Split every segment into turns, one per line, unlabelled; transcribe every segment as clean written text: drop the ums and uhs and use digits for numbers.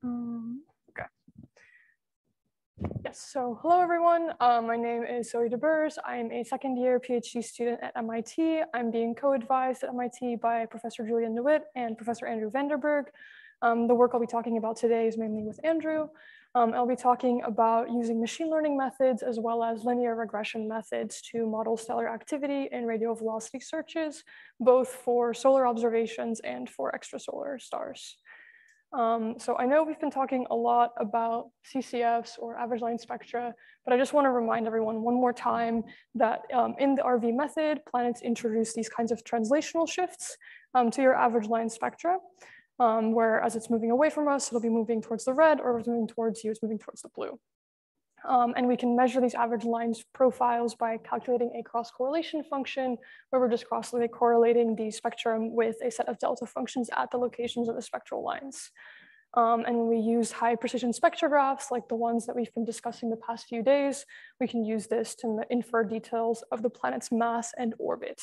Okay. Yes, so hello everyone. My name is Zoe Beurs. I'm a second-year PhD student at MIT. I'm being co-advised at MIT by Professor Julian DeWitt and Professor Andrew Vanderberg. The work I'll be talking about today is mainly with Andrew. I'll be talking about using machine learning methods as well as linear regression methods to model stellar activity in radial velocity searches, both for solar observations and for extrasolar stars. So I know we've been talking a lot about CCFs or average line spectra, but I just want to remind everyone one more time that in the RV method, planets introduce these kinds of translational shifts to your average line spectra, where as it's moving away from us, it'll be moving towards the red, or if it's moving towards you, it's moving towards the blue. And we can measure these average lines profiles by calculating a cross-correlation function, where we're just cross-correlating the spectrum with a set of delta functions at the locations of the spectral lines. And when we use high-precision spectrographs, like the ones that we've been discussing the past few days, we can use this to infer details of the planet's mass and orbit.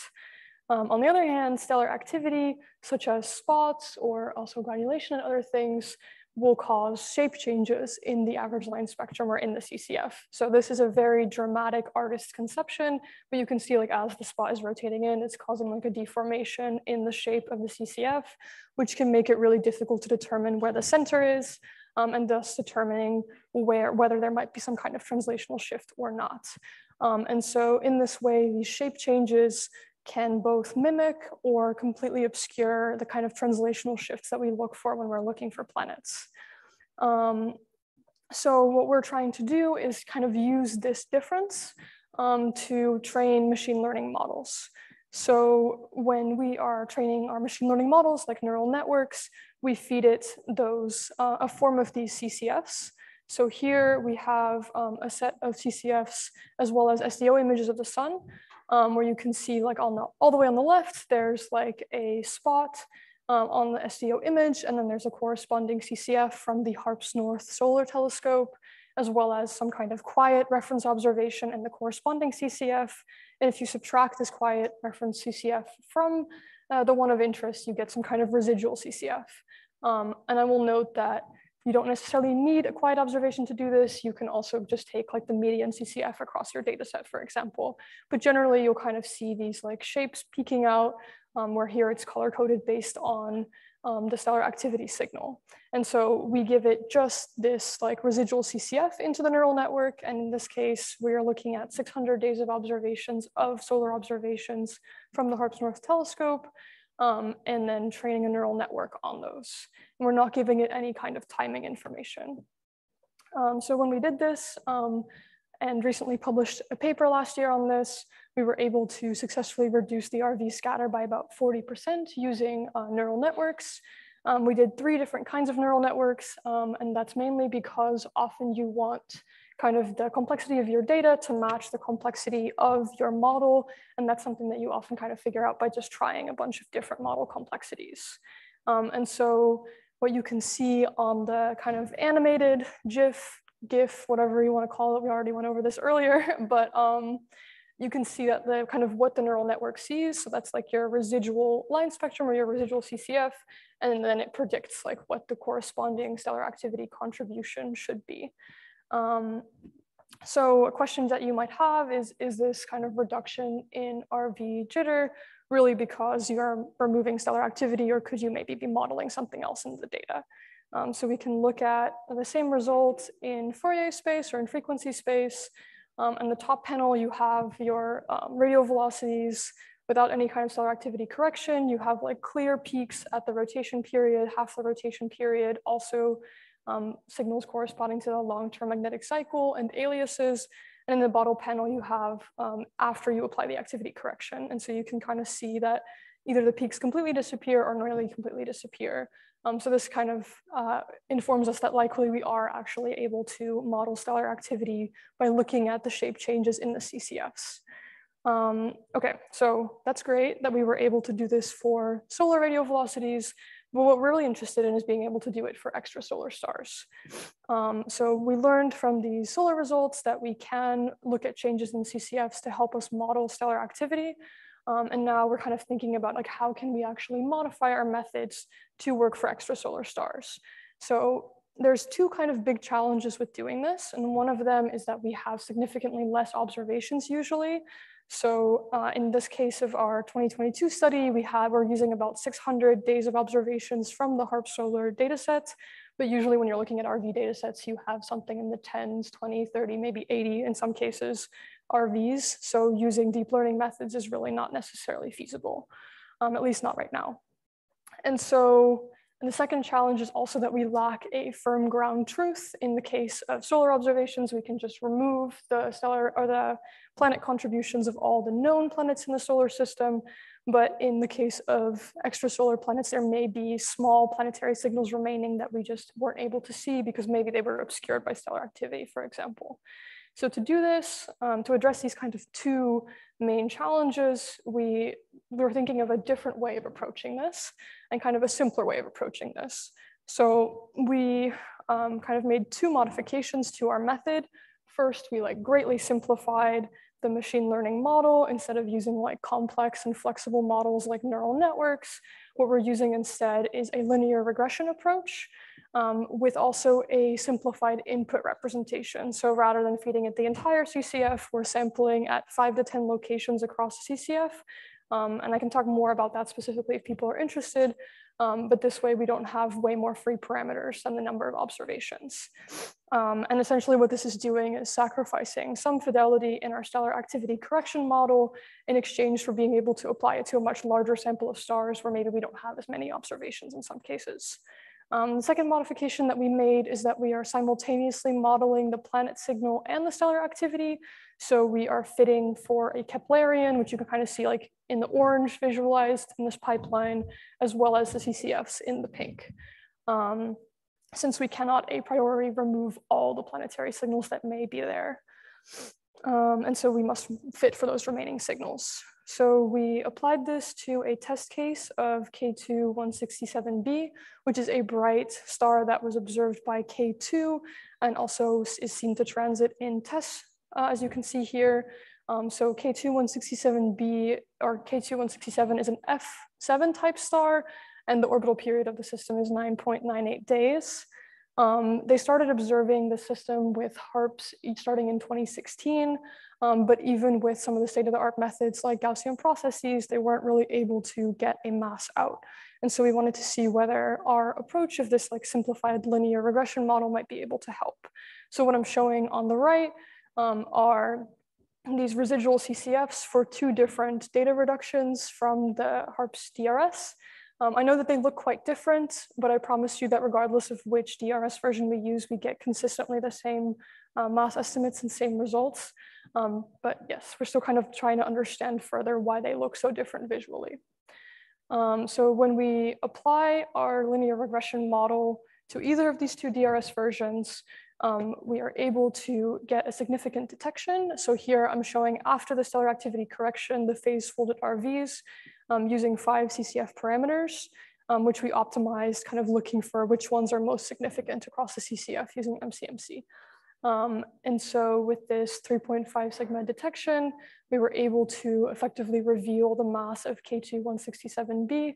On the other hand, stellar activity, such as spots or also granulation and other things, will cause shape changes in the average line spectrum or in the CCF. So this is a very dramatic artist's conception, but you can see like as the spot is rotating in, it's causing like a deformation in the shape of the CCF, which can make it really difficult to determine where the center is, and thus determining whether there might be some kind of translational shift or not. And so in this way, these shape changes can both mimic or completely obscure the kind of translational shifts that we look for when we're looking for planets. So what we're trying to do is kind of use this difference to train machine learning models. So when we are training our machine learning models, like neural networks, we feed it a form of these CCFs. So here we have a set of CCFs as well as SDO images of the sun, where you can see like all the way on the left, there's like a spot on the SDO image, and then there's a corresponding CCF from the HARPS North Solar Telescope, as well as some kind of quiet reference observation and the corresponding CCF. And if you subtract this quiet reference CCF from the one of interest, you get some kind of residual CCF. And I will note that you don't necessarily need a quiet observation to do this. You can also just take like the median CCF across your data set, for example. But generally, you'll kind of see these like shapes peeking out, where here it's color-coded based on the stellar activity signal. And so we give it just this like residual CCF into the neural network. And in this case, we are looking at 600 days of observations of solar observations from the HARPS North Telescope, and then training a neural network on those. And we're not giving it any kind of timing information. So when we did this, and recently published a paper last year on this, we were able to successfully reduce the RV scatter by about 40% using neural networks. We did 3 different kinds of neural networks, and that's mainly because often you want kind of the complexity of your data to match the complexity of your model. And that's something that you often kind of figure out by just trying a bunch of different model complexities. And so what you can see on the kind of animated GIF, whatever you want to call it, we already went over this earlier, but you can see that the kind of what the neural network sees. So that's like your residual line spectrum or your residual CCF, and then it predicts like what the corresponding stellar activity contribution should be. So a question that you might have is this kind of reduction in RV jitter really because you are removing stellar activity, or could you maybe be modeling something else in the data? So we can look at the same results in Fourier space or in frequency space. On the top panel, you have your radial velocities without any kind of stellar activity correction. You have like clear peaks at the rotation period, half the rotation period, also signals corresponding to the long-term magnetic cycle and aliases. And in the bottom panel, you have after you apply the activity correction. And so you can kind of see that either the peaks completely disappear or nearly completely disappear. So this kind of informs us that likely we are actually able to model stellar activity by looking at the shape changes in the CCFs. Okay, so that's great that we were able to do this for solar radial velocities. But what we're really interested in is being able to do it for extrasolar stars. So we learned from these solar results that we can look at changes in CCFs to help us model stellar activity. And now we're kind of thinking about like how can we actually modify our methods to work for extrasolar stars. So There's two kind of big challenges with doing this. And one of them is that we have significantly less observations usually. So in this case of our 2022 study, we're using about 600 days of observations from the HARP solar data set. But usually when you're looking at RV data sets, you have something in the 10s, 20, 30, maybe 80 in some cases RVs. So using deep learning methods is really not necessarily feasible, at least not right now. And the second challenge is also that we lack a firm ground truth. In the case of solar observations, we can just remove the stellar or the planet contributions of all the known planets in the solar system. But in the case of extrasolar planets, there may be small planetary signals remaining that we just weren't able to see because maybe they were obscured by stellar activity, for example. So to do this, to address these kind of two main challenges, we were thinking of a different way of approaching this and kind of a simpler way of approaching this. So we kind of made two modifications to our method. First, we greatly simplified the machine learning model. Instead of using complex and flexible models like neural networks, what we're using instead is a linear regression approach with also a simplified input representation. So rather than feeding it the entire CCF, we're sampling at 5 to 10 locations across the CCF. And I can talk more about that specifically if people are interested. But this way we don't have way more free parameters than the number of observations. And essentially what this is doing is sacrificing some fidelity in our stellar activity correction model in exchange for being able to apply it to a much larger sample of stars where maybe we don't have as many observations in some cases. The second modification that we made is that we are simultaneously modeling the planet signal and the stellar activity. So we are fitting for a Keplerian, which you can kind of see in the orange visualized in this pipeline, as well as the CCFs in the pink. Since we cannot a priori remove all the planetary signals that may be there. And so we must fit for those remaining signals. So we applied this to a test case of K2-167b, which is a bright star that was observed by K2 and also is seen to transit in TESS, as you can see here. So K2-167b or K2-167 is an F7 type star, and the orbital period of the system is 9.98 days. They started observing the system with HARPs starting in 2016, but even with some of the state-of-the-art methods like Gaussian processes, they weren't really able to get a mass out. And so we wanted to see whether our approach of this simplified linear regression model might be able to help. So what I'm showing on the right are these residual CCFs for two different data reductions from the HARPS DRS. I know that they look quite different, but I promise you that regardless of which DRS version we use, we get consistently the same mass estimates and same results. But yes, we're still kind of trying to understand further why they look so different visually. So when we apply our linear regression model to either of these two DRS versions, we are able to get a significant detection. So here I'm showing after the stellar activity correction, the phase folded RVs using 5 CCF parameters, which we optimized kind of looking for which ones are most significant across the CCF using MCMC. And so with this 3.5 sigma detection, we were able to effectively reveal the mass of K2-167b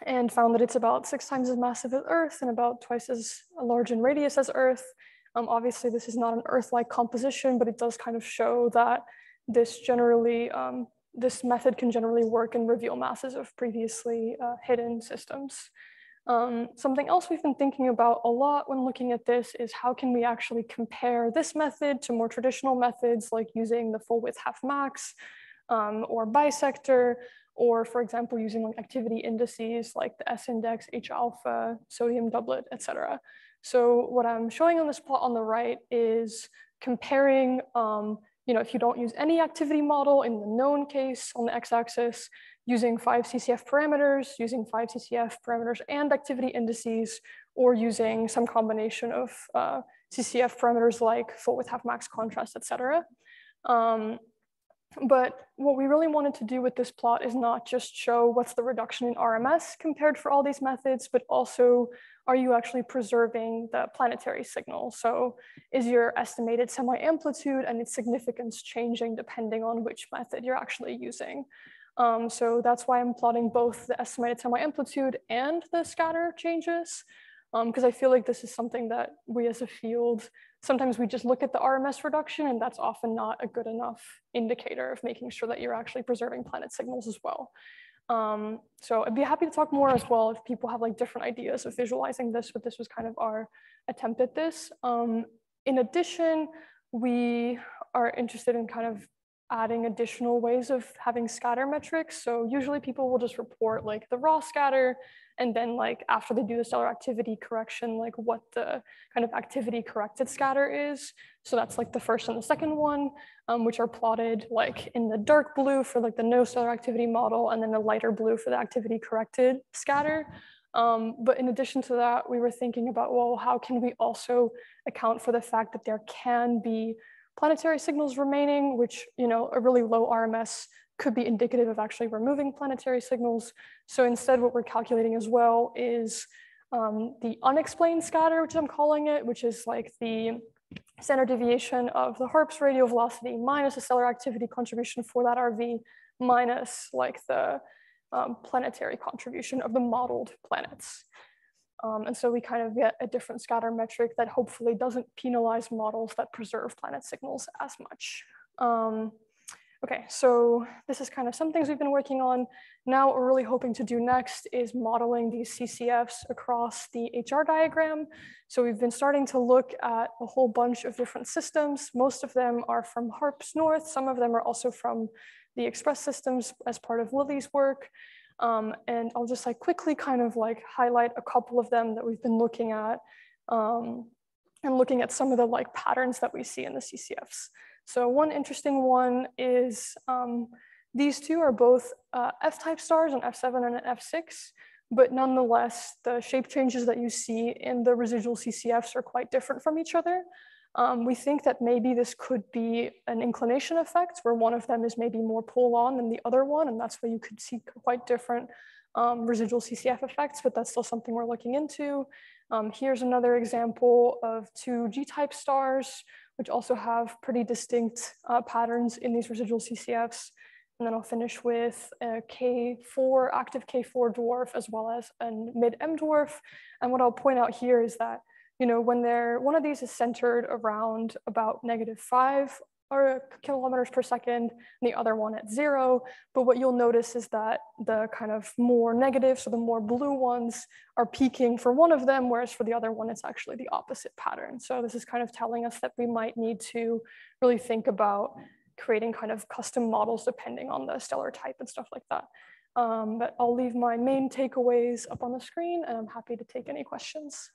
and found that it's about 6 times as massive as Earth and about twice as large in radius as Earth. Obviously, this is not an Earth-like composition, but it does kind of show that this generally, this method can generally work and reveal masses of previously hidden systems. Something else we've been thinking about a lot when looking at this is how can we actually compare this method to more traditional methods like using the full width half max or bisector, or for example, using activity indices like the S index, H alpha, sodium doublet, etc. So what I'm showing on this plot on the right is comparing, if you don't use any activity model in the known case on the x-axis, using 5 CCF parameters, using 5 CCF parameters and activity indices, or using some combination of CCF parameters like full width half max contrast, etc. But what we really wanted to do with this plot is not just show what's the reduction in RMS compared for all these methods, but also are you actually preserving the planetary signal? So is your estimated semi-amplitude and its significance changing depending on which method you're actually using? So that's why I'm plotting both the estimated semi-amplitude and the scatter changes. Because I feel like this is something that we as a field, sometimes we just look at the RMS reduction, and that's often not a good enough indicator of making sure that you're actually preserving planet signals as well. So I'd be happy to talk more as well if people have like different ideas of visualizing this, but this was kind of our attempt at this. In addition, we are interested in kind of adding additional ways of having scatter metrics. So usually people will just report like the raw scatter, and then like after they do the stellar activity correction, like what the kind of activity corrected scatter is. So that's like the first and the second one, which are plotted like in the dark blue for like the no stellar activity model, and then the lighter blue for the activity corrected scatter. But in addition to that, we were thinking about, well, how can we also account for the fact that there can be planetary signals remaining, which, you know, a really low RMS could be indicative of actually removing planetary signals. So instead, what we're calculating as well is the unexplained scatter, which I'm calling it, which is like the standard deviation of the HARPS radial velocity minus the stellar activity contribution for that RV minus like the planetary contribution of the modeled planets. And so we kind of get a different scatter metric that hopefully doesn't penalize models that preserve planet signals as much. Okay, so this is kind of some things we've been working on. Now what we're really hoping to do next is modeling these CCFs across the HR diagram. So we've been starting to look at a whole bunch of different systems. Most of them are from HARPS North. Some of them are also from the Express systems as part of Lily's work. And I'll just like quickly kind of like highlight a couple of them that we've been looking at and looking at some of the like patterns that we see in the CCFs. So one interesting one is these two are both F-type stars, an F7 and an F6, but nonetheless, the shape changes that you see in the residual CCFs are quite different from each other. We think that maybe this could be an inclination effect where one of them is maybe more pull on than the other one, and that's why you could see quite different residual CCF effects, but that's still something we're looking into. Here's another example of two G-type stars, which also have pretty distinct patterns in these residual CCFs. And then I'll finish with a K4, active K4 dwarf, as well as a mid-M dwarf. And what I'll point out here is that, you know, when one of these is centered around about -5 kilometers per second, and the other one at 0. But what you'll notice is that the kind of more negative, so the more blue ones are peaking for one of them, whereas for the other one, it's actually the opposite pattern. So this is kind of telling us that we might need to really think about creating kind of custom models depending on the stellar type and stuff like that. But I'll leave my main takeaways up on the screen, and I'm happy to take any questions.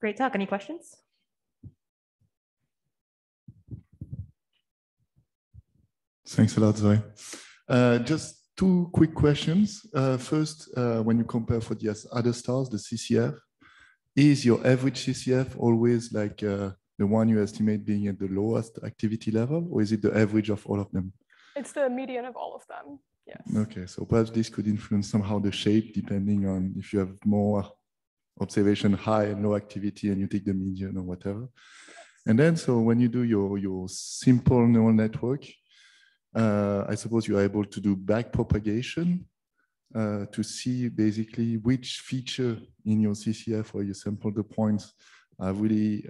Great talk. Any questions?
Thanks a lot, Zoe. Just two quick questions. First, when you compare for the other stars, the CCF, is your average CCF always like the one you estimate being at the lowest activity level, or is it the average of all of them?
It's the median of all of them, yes.
Okay, so perhaps this could influence somehow the shape depending on if you have more observation high and low activity and you take the median or whatever. And then, so when you do your simple neural network, I suppose you are able to do back propagation to see basically which feature in your CCF or you sample the points really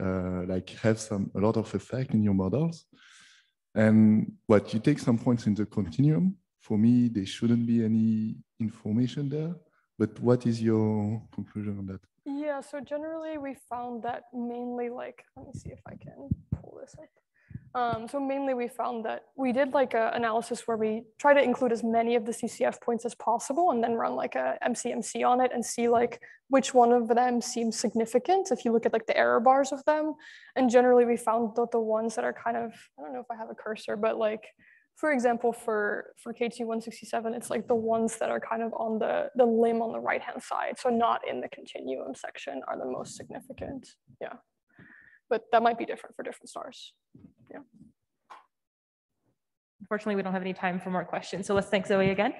like have a lot of effect in your models. And what you take some points in the continuum. For me, there shouldn't be any information there. But what is your conclusion on that?
Yeah, so generally we found that mainly like, let me see if I can pull this up. So mainly we found that we did like an analysis where we try to include as many of the CCF points as possible and then run like a MCMC on it and see like which one of them seems significant if you look at like the error bars of them. And generally we found that the ones that are kind of, I don't know if I have a cursor, but like, for example, for K2-167, it's like the ones that are kind of on the limb on the right-hand side, so not in the continuum section, are the most significant. Yeah, but that might be different for different stars. Yeah.
Unfortunately, we don't have any time for more questions, so let's thank Zoe again.